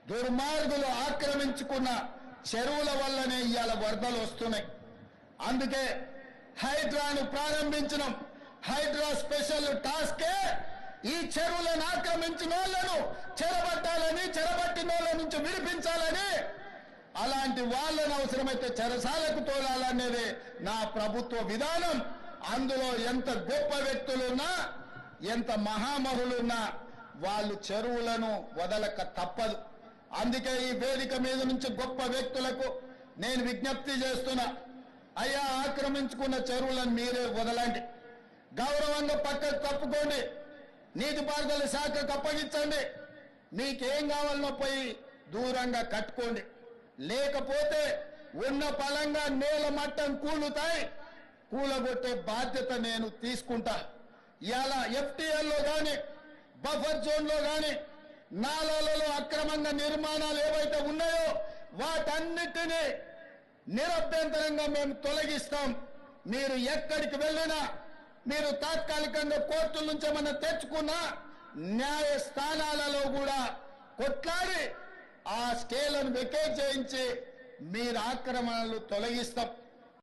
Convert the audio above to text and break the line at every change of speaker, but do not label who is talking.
దుర్మార్గులు ఆక్రమించుకున్న చెరువుల వల్లనే ఇవాళ వరదలు వస్తున్నాయి. అందుకే హైడ్రాను ప్రారంభించడం. హైడ్రా స్పెషల్ టాస్కే ఈ చెరువులను ఆక్రమించిన వాళ్ళను చెరబట్టాలని, చెరబట్టిన వాళ్ళ నుంచి విడిపించాలని, అలాంటి వాళ్ళను అవసరమైతే చెరసాలకు తోలాలనేది నా ప్రభుత్వ విధానం. అందులో ఎంత గొప్ప వ్యక్తులున్నా, ఎంత మహామహులున్నా వాళ్ళు చెరువులను వదలక తప్పదు. అందుకే ఈ వేదిక మీద నుంచి గొప్ప వ్యక్తులకు నేను విజ్ఞప్తి చేస్తున్నా, అయ్యా ఆక్రమించుకున్న చెరువులను మీరే వదలండి, గౌరవంగా పక్కకు తప్పుకోండి, నీటిపారుదల శాఖకు అప్పగించండి, మీకేం కావాలనో పోయి దూరంగా కట్టుకోండి. లేకపోతే ఉన్న పలంగా నేల మట్టం కూలుతాయి, కూలగొట్టే బాధ్యత నేను తీసుకుంటా. ఇలా ఎఫ్టీఎల్లో కానీ బఫర్ జోన్లో కానీ నాలాలలో అక్రమంగా నిర్మాణాలు ఏవైతే ఉన్నాయో వాటన్నిటినీ నిరభ్యంతరంగా మేము తొలగిస్తాం. మీరు ఎక్కడికి వెళ్ళినా, మీరు తాత్కాలికంగా కోర్టుల నుంచి ఏమన్నా తెచ్చుకున్నా న్యాయస్థానాలలో కూడా కొట్లాడి ఆ స్కేలను వెకేట్ చేయించి మీరు ఆక్రమణలు తొలగిస్తాం.